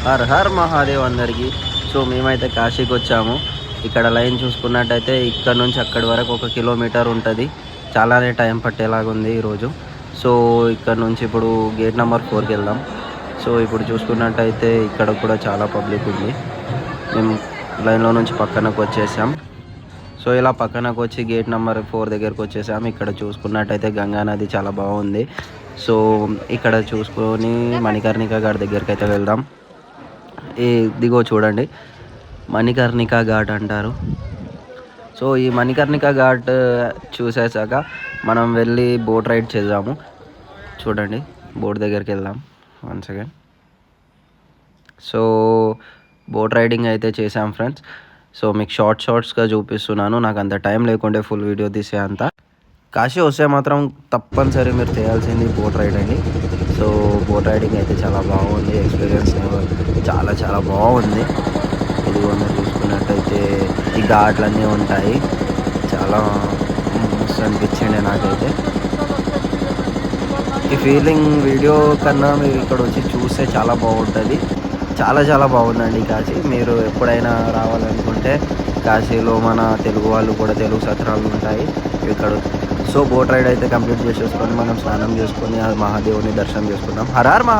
Her her Mahadev అందరికీ. So మేమైతే కాశీకి వచ్చాము. ఇక్కడ లైన్ చూసుకున్నట్టయితే ఇక్కడ నుంచి అక్కడి వరకు 1 కిలోమీటర్ ఉంటుంది. చాలానే టైం పట్టేలాగా ఉంది ఈరోజు. సో ఇక్కడ నుంచి ఇప్పుడు గేట్ నెంబర్ 4కి వెళ్దాం. సో ఇప్పుడు చూసుకున్నట్టయితే ఇక్కడ కూడా చాలా పబ్లిక్ ఉంది. మేము లైన్లో నుంచి పక్కనకు వచ్చేసాం. సో ఇలా పక్కనకు వచ్చి గేట్ నెంబర్ 4 దగ్గరకు వచ్చేసాం. ఇక్కడ చూసుకున్నట్టయితే గంగా నది చాలా బాగుంది. సో ఇక్కడ చూసుకొని మణికర్ణిక ఘాట్ దగ్గరికి అయితే వెళ్దాం. దిగో చూడండి, మణికర్ణిక ఘాట్ అంటారు. సో ఈ మణికర్ణిక ఘాట్ చూసేసాక మనం వెళ్ళి బోట్ రైడ్ చేద్దాము. చూడండి, బోట్ దగ్గరికి వెళ్దాం one second. So boat riding అయితే చేసాం ఫ్రెండ్స్. సో మీకు షార్ట్స్గా చూపిస్తున్నాను. నాకు అంత టైం లేకుంటే ఫుల్ వీడియో తీసే అంత. కాశీ వస్తే మాత్రం తప్పనిసరి మీరు చేయాల్సింది బోట్ రైడ్ అండి. సో బోట్ రైడింగ్ అయితే చాలా బాగుంది. ఎక్స్పీరియన్స్ చాలా చాలా బాగుంది. ఇదిగో మీరు చూసుకున్నట్టయితే ఈ ఘాట్లన్నీ ఉంటాయి. చాలా మస్తు అనిపించింది నాకైతే. ఈ ఫీలింగ్ వీడియో కన్నా మీరు ఇక్కడ వచ్చి చూస్తే చాలా బాగుంటుంది. చాలా చాలా బాగుందండి కాశీ. మీరు ఎప్పుడైనా రావాలనుకుంటే కాశీలో మన తెలుగు వాళ్ళు కూడా తెలుగు సత్రాలు ఉంటాయి ఇక్కడ. సో బోట్ రైడ్ అయితే కంప్లీట్ చేసేసుకొని మనం స్నానం చేసుకొని మహాదేవుని దర్శనం చేసుకుందాం. హర్ హర్ మహా